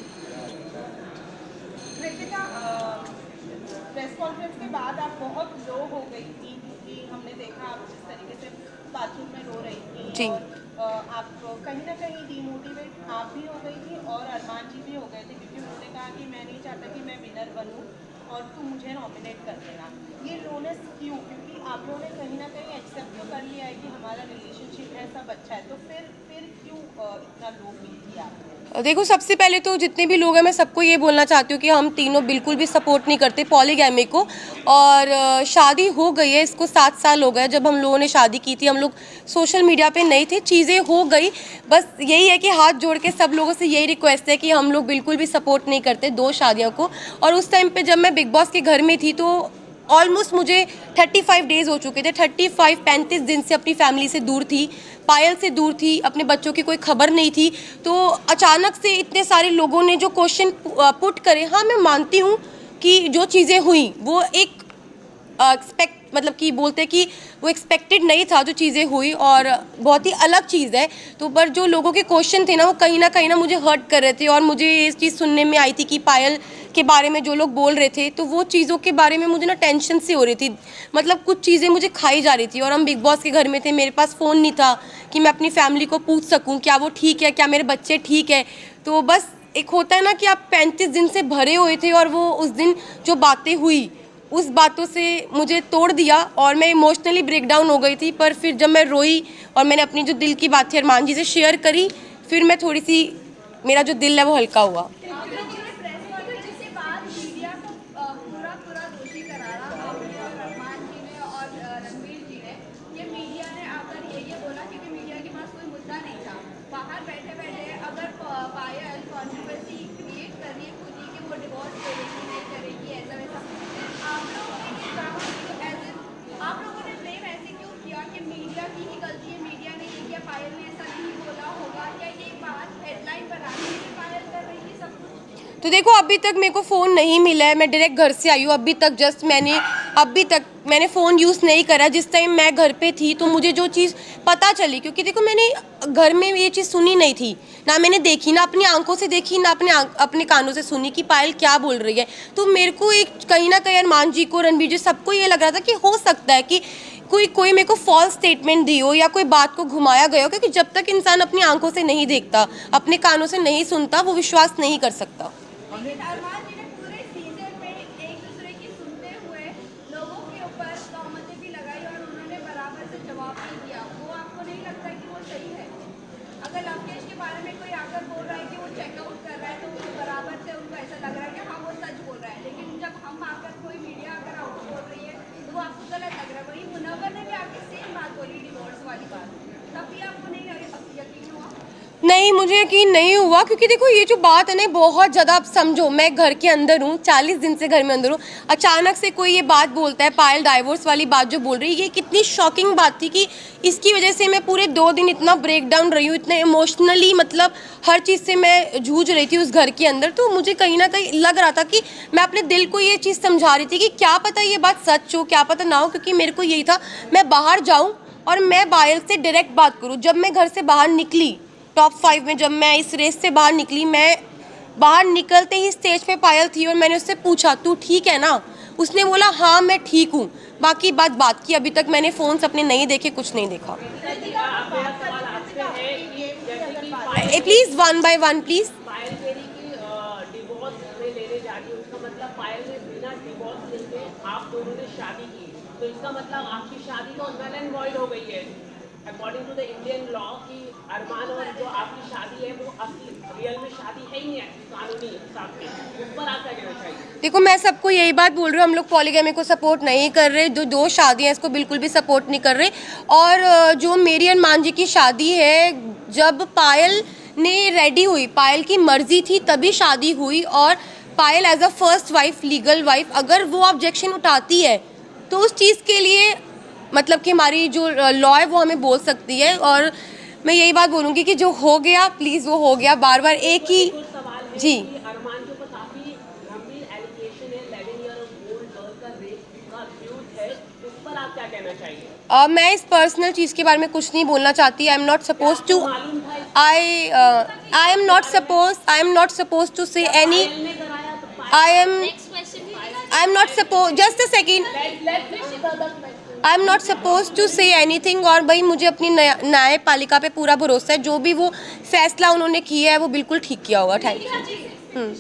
कृतिका, प्रेस कॉन्फ्रेंस के बाद आप बहुत लो हो गई थी, क्योंकि हमने देखा आप जिस तरीके से बाथरूम में रो रही थी जी। और आप कहीं ना कहीं डीमोटिवेट आप भी हो गई थी और अरमान जी भी हो गए थे, क्योंकि उन्होंने कहा कि मैं नहीं चाहता कि मैं विनर बनूं और तू मुझे नॉमिनेट कर देना। ये लोनेस क्यों? क्योंकि आप लोगों ने कहीं ना कहीं एक्सेप्ट तो कर लिया है कि हमारा रिलेशनशिप है, सब अच्छा है, तो फिर क्यों इतना लो फील किया आपने? देखो सबसे पहले तो जितने भी लोग हैं मैं सबको ये बोलना चाहती हूँ कि हम तीनों बिल्कुल भी सपोर्ट नहीं करते पॉलीगैमी को। और शादी हो गई है, इसको 7 साल हो गए। जब हम लोगों ने शादी की थी हम लोग सोशल मीडिया पे नहीं थे, चीज़ें हो गई। बस यही है कि हाथ जोड़ के सब लोगों से यही रिक्वेस्ट है कि हम लोग बिल्कुल भी सपोर्ट नहीं करते 2 शादियों को। और उस टाइम पे जब मैं बिग बॉस के घर में थी तो ऑलमोस्ट मुझे 35 डेज़ हो चुके थे। 35 दिन से अपनी फैमिली से दूर थी, पायल से दूर थी, अपने बच्चों की कोई खबर नहीं थी। तो अचानक से इतने सारे लोगों ने जो क्वेश्चन पुट करे, हाँ मैं मानती हूँ कि जो चीज़ें हुई वो एक मतलब कि बोलते हैं कि वो एक्सपेक्टेड नहीं था जो चीज़ें हुई और बहुत ही अलग चीज़ है। तो पर जो लोगों के क्वेश्चन थे ना वो कहीं ना मुझे हर्ट कर रहे थे और मुझे ये चीज़ सुनने में आई थी कि पायल के बारे में जो लोग बोल रहे थे तो वो चीज़ों के बारे में मुझे ना टेंशन सी हो रही थी। मतलब कुछ चीज़ें मुझे खाई जा रही थी और हम बिग बॉस के घर में थे, मेरे पास फ़ोन नहीं था कि मैं अपनी फैमिली को पूछ सकूँ क्या वो ठीक है, क्या मेरे बच्चे ठीक है। तो बस एक होता है ना कि आप 35 दिन से भरे हुए थे और वो उस दिन जो बातें हुई उस बातों से मुझे तोड़ दिया और मैं इमोशनली ब्रेकडाउन हो गई थी। पर फिर जब मैं रोई और मैंने अपनी जो दिल की बात थी अरमान जी से शेयर करी, फिर मैं थोड़ी सी मेरा जो दिल है वो हल्का हुआ। तो देखो अभी तक मेरे को फ़ोन नहीं मिला है, मैं डायरेक्ट घर से आई हूँ। अभी तक मैंने फ़ोन यूज़ नहीं करा। जिस टाइम मैं घर पे थी तो मुझे जो चीज़ पता चली, क्योंकि देखो मैंने घर में ये चीज़ सुनी नहीं थी, ना मैंने देखी, ना अपनी आंखों से देखी, ना अपने कानों से सुनी कि पायल क्या बोल रही है। तो मेरे को एक कहीं ना कहीं अरमान जी को, रणबीर जी, सबको ये लग रहा था कि हो सकता है कि कोई मेरे को फॉल्स स्टेटमेंट दी हो या कोई बात को घुमाया गया हो, क्योंकि जब तक इंसान अपनी आंखों से नहीं देखता, अपने कानों से नहीं सुनता, वो विश्वास नहीं कर सकता। अरमान जी ने पूरे सीजन में एक दूसरे की सुनते हुए लोगों के ऊपर तहमतें भी लगाई और उन्होंने बराबर से जवाब नहीं दिया। वो आपको नहीं लगता कि वो सही है? अगर लवकेश के बारे में कोई आकर बोल रहा है कि वो चेकआउट कर रहा है तो वो बराबर से उनको ऐसा लग रहा है कि हाँ वो सच बोल रहा है, लेकिन जब हम आकर कोई मीडिया आकर आउट बोल रही है तो वो आपको गलत लग रहा है। वही मुनव्वर ने भी आके सेम बात बोली, डिवोर्स वाली बात, तब भी आपको नहीं यकीन हुआ? नहीं, मुझे यकीन नहीं हुआ, क्योंकि देखो ये जो बात है ना, बहुत ज़्यादा, आप समझो मैं घर के अंदर हूँ, 40 दिन से घर में अंदर हूँ, अचानक से कोई ये बात बोलता है, पायल डाइवोर्स वाली बात जो बोल रही है, ये कितनी शॉकिंग बात थी कि इसकी वजह से मैं पूरे 2 दिन इतना ब्रेक डाउन रही हूँ, इतने इमोशनली, मतलब हर चीज़ से मैं जूझ रही थी उस घर के अंदर। तो मुझे कहीं ना कहीं लग रहा था कि मैं अपने दिल को ये चीज़ समझा रही थी कि क्या पता ये बात सच हो, क्या पता ना हो, क्योंकि मेरे को यही था मैं बाहर जाऊँ और मैं पायल से डायरेक्ट बात करूँ। जब मैं घर से बाहर निकली टॉप 5 में, जब मैं इस रेस से बाहर निकली, मैं बाहर निकलते ही स्टेज पे पायल थी और मैंने उससे पूछा तू ठीक है ना? उसने बोला हाँ मैं ठीक हूँ। बाकी बात की। अभी तक मैंने फ़ोन्स अपने नहीं देखे, कुछ नहीं देखा। Please 1 by 1 please. तो इसका मतलब आपकी शादी तो नल एंड वॉइड हो गई है according to the Indian law, कि अरमान और जो आपकी शादी है वो असली रियल में शादी है ही नहीं है कानूनी हिसाब से। उस पर आप क्या कहना चाहिए? देखो मैं सबको यही बात बोल रही हूँ, हम लोग पॉलीगैमी को सपोर्ट नहीं कर रहे, जो 2 शादियाँ इसको बिल्कुल भी सपोर्ट नहीं कर रहे। और जो मेरी अरमान जी की शादी है, जब पायल ने रेडी हुई, पायल की मर्जी थी तभी शादी हुई, और Payal as a first wife, legal wife, अगर वो ऑब्जेक्शन उठाती है तो उस चीज़ के लिए मतलब कि हमारी जो लॉ है वो हमें बोल सकती है। और मैं यही बात बोलूँगी कि जो हो गया प्लीज़ वो हो गया, बार बार एक ही जी। अरमान के ऊपर काफी गंभीर एलिगेशन है, 11 ईयर ओल्ड गर्ल का रेप का अब्यूज है, उस पर आप क्या कहना चाहिए? मैं इस पर्सनल चीज़ के बारे में कुछ नहीं बोलना चाहती। I am not suppose to say any, I am not suppose, just a second, I am not suppose to say anything. और भाई मुझे अपनी न्यायपालिका पे पूरा भरोसा है, जो भी वो फैसला उन्होंने किया है वो बिल्कुल ठीक किया होगा। Thank you.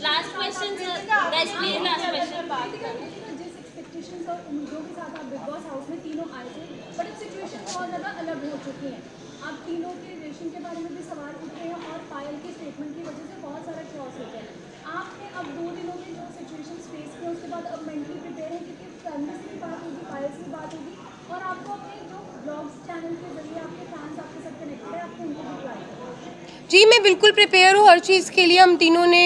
Last question guys, please last question. जिस एक्सपेक्टेशंस और उम्मीदों के साथ आप बिग बॉस हाउस में तीनों आए थे, बट अब सिचुएशन बहुत ज़्यादा अलग हो चुकी है। आप तीनों के रिलेशन के बारे में भी सवाल उठ रहे हैं और पायल के स्टेटमेंट की वजह से बहुत सारा क्रॉस हो गया है। आपने अब 2 दिनों में जो सिचुएशन फेस किया उसके बाद अब मेंटली प्रिपेयर है, क्योंकि फैमिली से भी बात होगी, पायल से भी बात होगी, और आपको अपने जो ब्लॉग्स चैनल के जरिए आपके फैंस आपके साथ कनेक्टेड है, आपको उनको भी बुलाया। जी मैं बिल्कुल प्रिपेयर हूँ हर चीज़ के लिए। हम तीनों ने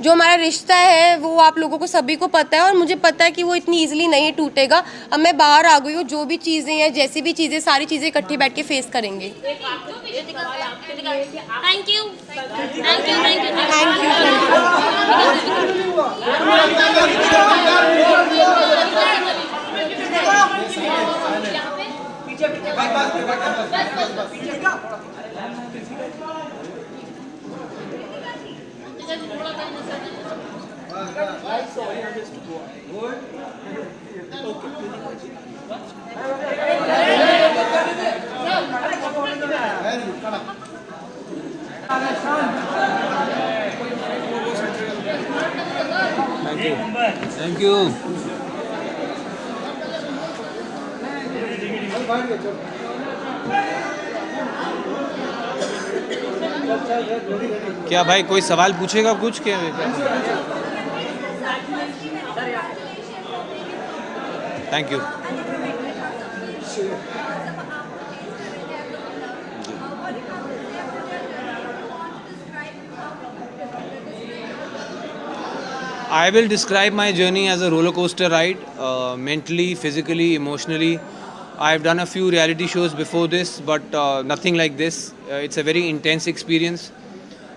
जो हमारा रिश्ता है वो आप लोगों को सभी को पता है, और मुझे पता है कि वो इतनी इजीली नहीं टूटेगा। अब मैं बाहर आ गई हूँ, जो भी चीज़ें हैं, जैसी भी चीज़ें, सारी चीज़ें इकट्ठे बैठ के फेस करेंगे। Thank you thank you. क्या भाई कोई सवाल पूछेगा कुछ? क्या thank you. I will describe my journey as a roller coaster ride, mentally, physically, emotionally. I've done a few reality shows before this, but nothing like this. It's a very intense experience.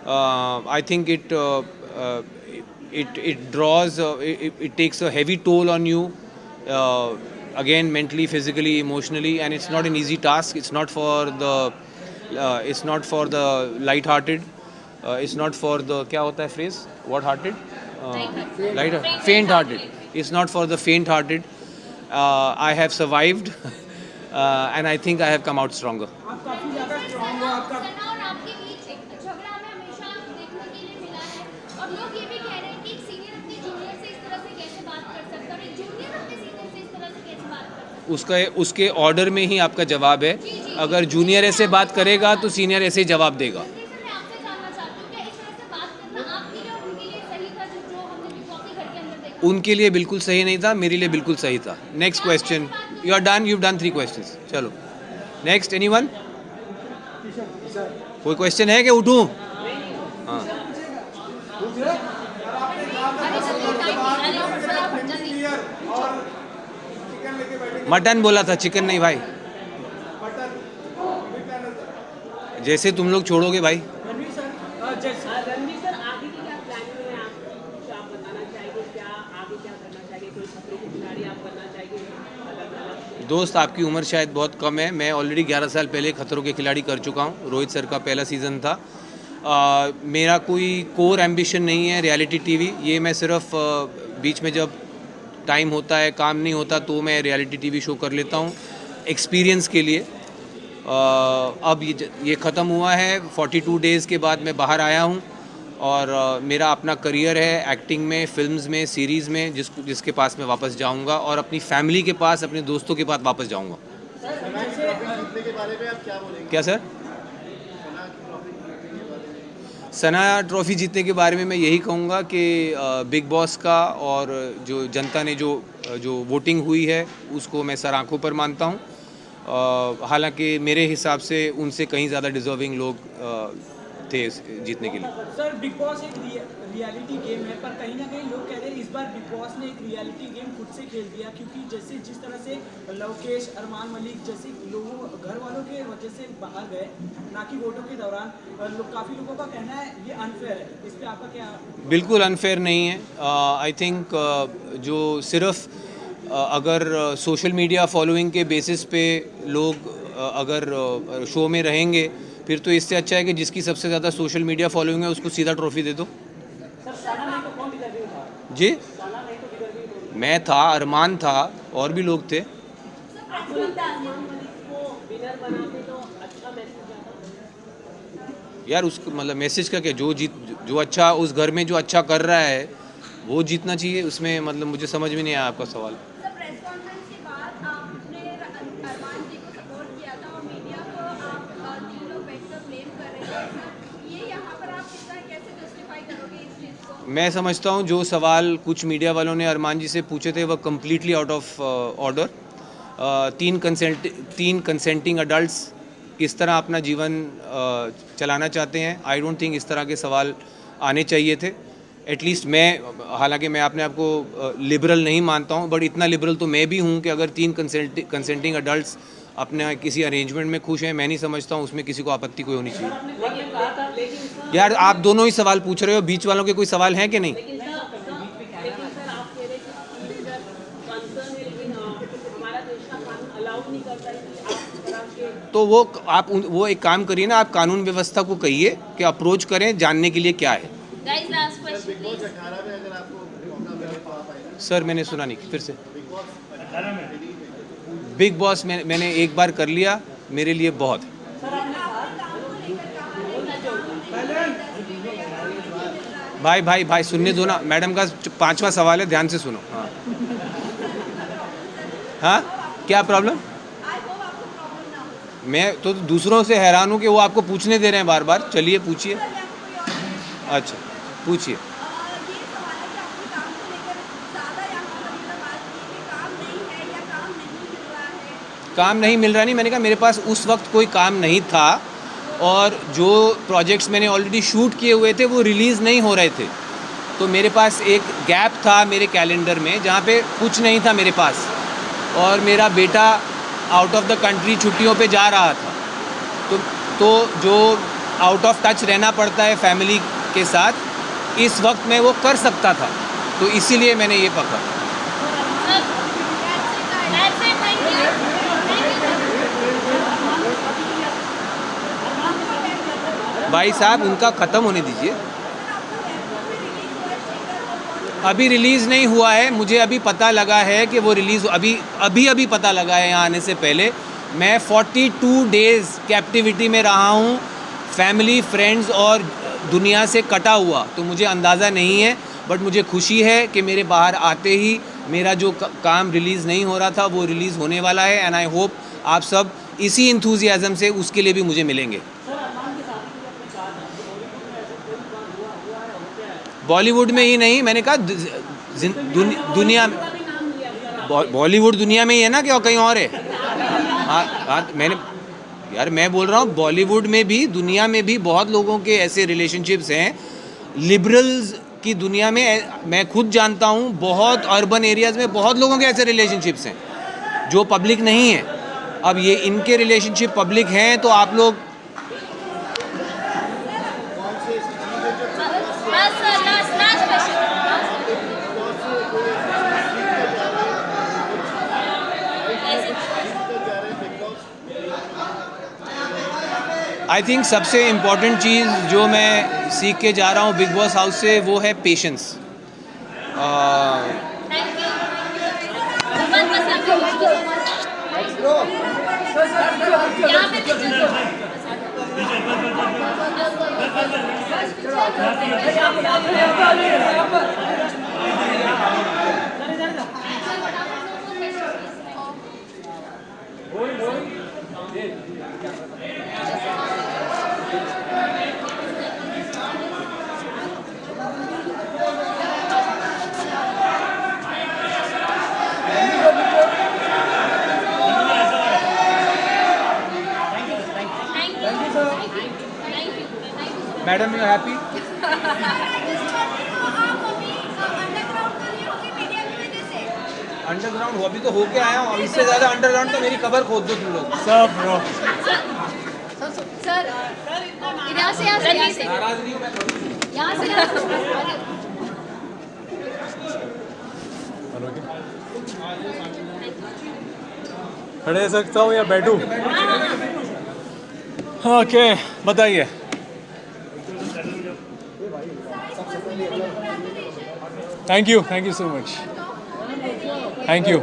I think it draws, it takes a heavy toll on you, again mentally, physically, emotionally, and it's not an easy task. It's not for the light-hearted. It's not for the क्या होता है phrase? What-hearted? Faint-hearted. It's not for the faint-hearted. I have survived, and I think I have come out stronger. आप काफी ज्यादा strong हो, आपका सना और आपके बीच एक झगड़ा हमें हमेशा देखने के लिए मिला है और लोग ये भी कह रहे हैं कि एक सीनियर अपने जूनियर से इस तरह से कैसे बात कर सकता है और एक जूनियर अपने सीनियर से इस तरह से कैसे बात कर सकता है। उसके ऑर्डर में ही आपका जवाब है। अगर जूनियर ऐसे बात करेगा तो सीनियर ऐसे ही जवाब देगा। मैं आपसे जानना चाहती हूँ क्या इस तरह से बात करना आपके लिए और उनके लिए सही था जो हमने बिग बॉस के घर के अंदर देखा? उनके लिए बिल्कुल सही नहीं था, मेरे लिए बिल्कुल सही था। Next question. You are done, you done 3 questions. चलो नेक्स्ट। एनीवन? कोई क्वेश्चन है कि उठूं? हाँ, मटन बोला था, चिकन नहीं भाई। जैसे तुम लोग छोड़ोगे भाई। रणवीर सर, रणवीर सर, आगे की क्या प्लानिंग है? आप बताना चाहेंगे क्या आगे क्या करना चाहेंगे? कोई खतरों के खिलाड़ी आप बनना चाहेंगे? दोस्त, आपकी उम्र शायद बहुत कम है। मैं ऑलरेडी 11 साल पहले खतरों के खिलाड़ी कर चुका हूँ। रोहित सर का पहला सीज़न था। मेरा कोई कोर एम्बिशन नहीं है रियलिटी टीवी। ये मैं सिर्फ बीच में जब टाइम होता है, काम नहीं होता, तो मैं रियलिटी टीवी शो कर लेता हूँ एक्सपीरियंस के लिए। अब ये ख़त्म हुआ है। 42 डेज़ के बाद मैं बाहर आया हूँ और मेरा अपना करियर है एक्टिंग में, फिल्म्स में, सीरीज़ में, जिसके पास मैं वापस जाऊँगा और अपनी फैमिली के पास, अपने दोस्तों के पास वापस जाऊँगा। क्या सर? सना ट्रॉफ़ी जीतने के बारे में मैं यही कहूँगा कि बिग बॉस का और जो जनता ने जो वोटिंग हुई है उसको मैं सर आंखों पर मानता हूँ। हालांकि मेरे हिसाब से उनसे कहीं ज़्यादा डिज़र्विंग लोग थे जीतने के लिए। सर, बिग बॉस एक रियलिटी गेम है, पर कहीं ना कहीं लोग कह रहे हैं इस बार बिग बॉस ने एक रियलिटी गेम खुद से खेल दिया, क्योंकि जिस तरह से लवकेश, अरमान मलिक जैसे लोगों घर वालों के वजह से बाहर गए, ना कि वोटों के दौरान, काफ़ी लोगों का कहना है ये अनफेयर है। इस पर आपका क्या? बिल्कुल अनफेयर नहीं है। आई थिंक जो सिर्फ अगर सोशल मीडिया फॉलोइंग के बेसिस पे लोग अगर शो में रहेंगे, फिर तो इससे अच्छा है कि जिसकी सबसे ज़्यादा सोशल मीडिया फॉलोइंग है उसको सीधा ट्रॉफी दे दो। जी, मैं था, अरमान था, और भी लोग थे। यार उसको मतलब मैसेज का क्या, जो अच्छा उस घर में जो अच्छा कर रहा है वो जीतना चाहिए। उसमें मतलब मुझे समझ में नहीं आया आपका सवाल। प्रेस कॉन्फ्रेंस के बाद आपने अरमान जी को सपोर्ट किया था और मीडिया को आप 3 लोग बैठकर ब्लेम कर रहे थे। ये यहाँ पर आप कैसे जस्टिफाई करोगे इस चीज़ को? मैं समझता हूँ जो सवाल कुछ मीडिया वालों ने अरमान जी से पूछे थे वह completely out of order. 3 consenting adults किस तरह अपना जीवन चलाना चाहते हैं, आई डोंट थिंक इस तरह के सवाल आने चाहिए थे। एटलीस्ट मैं, हालांकि मैं अपने आप को लिबरल नहीं मानता हूं, बट इतना लिबरल तो मैं भी हूं कि अगर 3 कंसेंटिंग अडल्ट्स अपने किसी अरेंजमेंट में खुश हैं, मैं नहीं समझता हूं उसमें किसी को आपत्ति कोई होनी चाहिए। यार आप दोनों ही सवाल पूछ रहे हो, बीच वालों के कोई सवाल हैं कि नहीं? तो वो एक काम करिए ना, आप कानून व्यवस्था को कहिए कि अप्रोच करें जानने के लिए क्या है। Guys, last question, please. Sir मैंने सुना नहीं, फिर से। बिग बॉस मैंने एक बार कर लिया, मेरे लिए बहुत है। भाई सुनने दो ना, मैडम का 5वां सवाल है, ध्यान से सुनो। हाँ, क्या प्रॉब्लम? मैं तो दूसरों से हैरान हूँ कि वो आपको पूछने दे रहे हैं बार बार। चलिए पूछिए। अच्छा पूछिए। काम नहीं मिल रहा नहीं, मैंने कहा मेरे पास उस वक्त कोई काम नहीं था और जो प्रोजेक्ट्स मैंने ऑलरेडी शूट किए हुए थे वो रिलीज़ नहीं हो रहे थे, तो मेरे पास एक गैप था मेरे कैलेंडर में जहाँ पे कुछ नहीं था मेरे पास, और मेरा बेटा आउट ऑफ द कंट्री छुट्टियों पे जा रहा था, तो जो आउट ऑफ टच रहना पड़ता है फैमिली के साथ, इस वक्त में वो कर सकता था, तो इसीलिए मैंने ये पकड़ा। भाई साहब उनका ख़त्म होने दीजिए, अभी रिलीज़ नहीं हुआ है। मुझे अभी पता लगा है कि वो रिलीज़ अभी पता लगा है यहाँ आने से पहले। मैं 42 डेज़ कैप्टिविटी में रहा हूँ, फैमिली फ्रेंड्स और दुनिया से कटा हुआ, तो मुझे अंदाज़ा नहीं है। बट मुझे खुशी है कि मेरे बाहर आते ही मेरा जो काम रिलीज़ नहीं हो रहा था वो रिलीज़ होने वाला है। एंड आई होप आप सब इसी इंथुजियाज़म से उसके लिए भी मुझे मिलेंगे। बॉलीवुड में ही नहीं, मैंने कहा दुनिया में, बॉलीवुड दुनिया में ही है ना, कि और कहीं और है? मैं बोल रहा हूँ बॉलीवुड में भी, दुनिया में भी बहुत लोगों के ऐसे रिलेशनशिप्स हैं। लिबरल्स की दुनिया में मैं खुद जानता हूँ, बहुत अर्बन एरियाज़ में बहुत लोगों के ऐसे रिलेशनशिप्स हैं जो पब्लिक नहीं है। अब ये इनके रिलेशनशिप पब्लिक हैं, तो आप लोग आई थिंक सबसे इम्पॉर्टेंट चीज़ जो मैं सीख के जा रहा हूँ बिग बॉस हाउस से, वो है patience. Madam you happy? Underground हो अभी तो होके आया हूँ, इससे ज़्यादा अंडरग्राउंड तो मेरी कबर खोद दो तुम लोग सब। ब्रो सर यहाँ से नाराज नहीं हूँ मैं थोड़ी। यहाँ से खड़े रह सकता हूँ या बैठूँ? ओके बताइए। Thank you so much, thank you.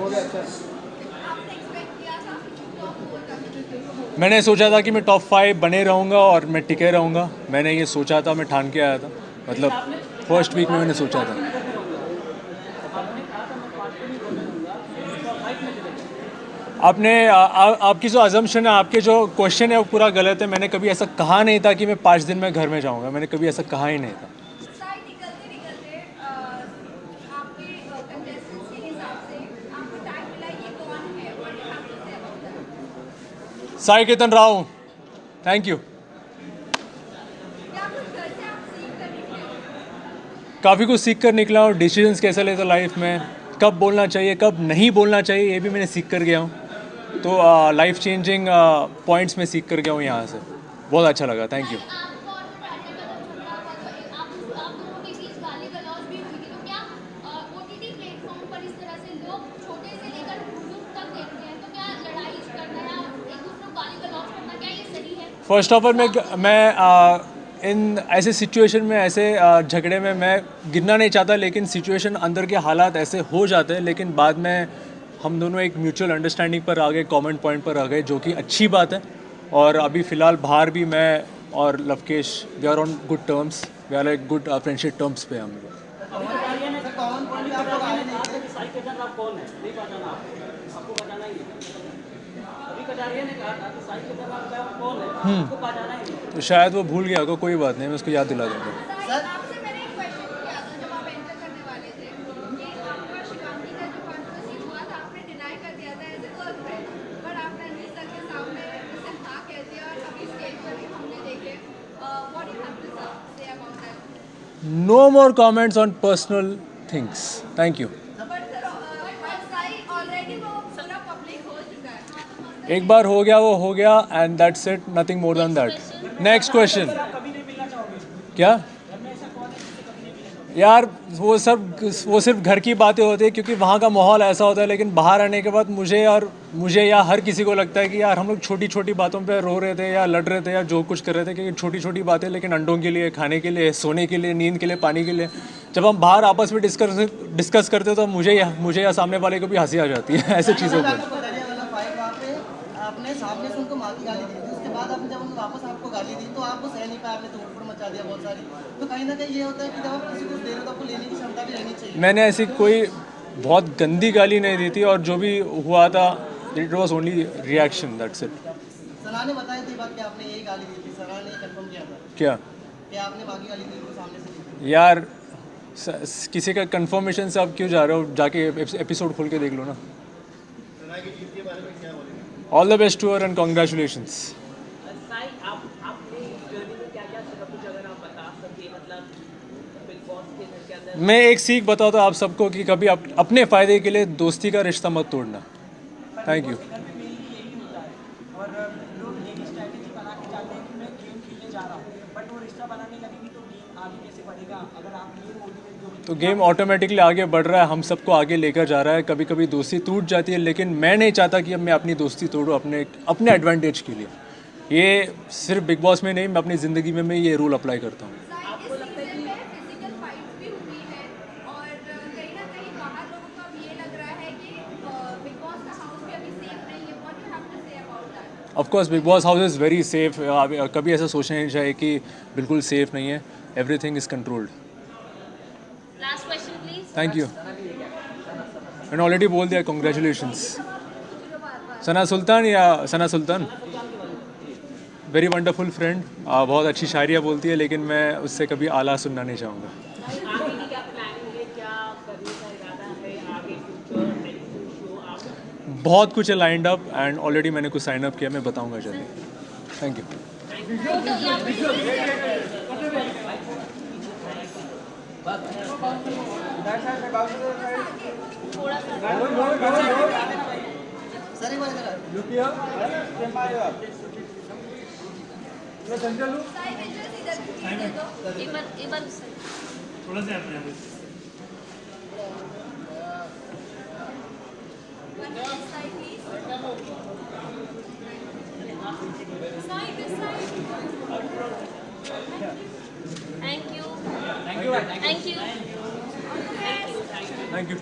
मैंने सोचा था कि मैं टॉप 5 बने रहूँगा और मैं टिके रहूँगा। मैंने ये सोचा था, मैं ठान के आया था, मतलब फर्स्ट वीक में मैंने सोचा था। आपने आपकी जो अजम्पशन है, आपके जो क्वेश्चन है वो पूरा गलत है। मैंने कभी ऐसा कहा नहीं था कि मैं 5 दिन में घर में जाऊँगा, मैंने कभी ऐसा कहा ही नहीं था। Sai Ketan Rao, thank you. काफ़ी कुछ सीख कर निकला हूँ। डिसीजंस कैसे लेता लाइफ में, कब बोलना चाहिए कब नहीं बोलना चाहिए, ये भी मैंने सीख कर गया हूँ। तो लाइफ चेंजिंग पॉइंट्स में सीख कर गया हूँ यहाँ से। बहुत अच्छा लगा, thank you. First of all मैं इन ऐसे सिचुएशन में, ऐसे झगड़े में मैं गिरना नहीं चाहता, लेकिन सिचुएशन अंदर के हालात ऐसे हो जाते हैं। लेकिन बाद में हम दोनों एक म्यूचुअल अंडरस्टैंडिंग पर आ गए, कॉमन पॉइंट पर आ गए, जो कि अच्छी बात है। और अभी फ़िलहाल बाहर भी मैं और Lovekesh we are on good terms, we are like good friendship terms पे हम लोग। तो शायद वो भूल गया होगा, कोई बात नहीं, मैं उसको याद दिला दूँगा। No more comments on personal things. Thank you. एक बार हो गया वो हो गया, and that's it. Nothing more than that. Next question. क्या? यार वो सिर्फ घर की बातें होती है क्योंकि वहाँ का माहौल ऐसा होता है, लेकिन बाहर आने के बाद मुझे या हर किसी को लगता है कि यार हम लोग छोटी छोटी बातों पे रो रहे थे या लड़ रहे थे या जो कुछ कर रहे थे, क्योंकि छोटी छोटी बातें, लेकिन अंडों के लिए, खाने के लिए, सोने के लिए, नींद के लिए, पानी के लिए जब हम बाहर आपस में डिस्कस करते तो मुझे या सामने वाले को भी हंसी आ जाती है ऐसे चीज़ों पर। आपने सामने से उनको माफी गाली दी थी, उसके बाद आपने जब उन्होंने वापस आपको गाली दी तो आपको सह नहीं पाया, आपने तोड़फोड़ मचा दिया बहुत सारी। तो कहीं ना कहीं ये होता है कि जब आप किसी को दे रहे हो तो आपको लेने की क्षमता भी रहनी चाहिए। मैंने ऐसी कोई बहुत गंदी गाली नहीं दी थी और जो भी हुआ था it was only reaction, that's it. Sana ने बताई थी बात कि आपने यही गाली दी थी, सना ने कंफर्म किया था क्या कि आपने बाकी गाली दी थी सामने से? यार किसी का कंफर्मेशन से आप क्यों जा रहे हो, जाके एपिसोड खोल के देख लो ना। All the best to her and congratulations. मैं एक सीख बताता हूँ आप सबको कि कभी अपने फ़ायदे के लिए दोस्ती का रिश्ता मत तोड़ना। Thank you. और लोग ये स्ट्रैटेजी बना के जाते हैं कि मैं गेम खेलने जा रहा हूँ, बट वो रिश्ता बनाने लगेगी तो गेम आगे कैसे बढ़ेगा? अगर आप ये मोटिवेट तो गेम ऑटोमेटिकली आगे बढ़ रहा है, हम सबको आगे लेकर जा रहा है। कभी कभी दोस्ती टूट जाती है, लेकिन मैं नहीं चाहता कि अब मैं अपनी दोस्ती तोड़ूँ अपने एडवांटेज के लिए। ये सिर्फ बिग बॉस में नहीं, मैं अपनी ज़िंदगी में मैं ये रूल अप्लाई करता हूँ। Of course big boss house is very safe. कभी ऐसा सोचना नहीं चाहिए कि बिल्कुल सेफ नहीं है। Everything is controlled. Last question please. Thank you. मैंने ऑलरेडी बोल दिया कॉन्ग्रेचुलेशंस। सना सुल्तान वेरी वंडरफुल फ्रेंड, बहुत अच्छी शायरियाँ बोलती है, लेकिन मैं उससे कभी आला सुनना नहीं चाहूँगा। बहुत कुछ है लाइंड अप एंड ऑलरेडी मैंने कुछ साइन अप किया, मैं बताऊंगा जल्दी। Thank you. एक बार थोड़ा सा अपने Thank you. Thank you.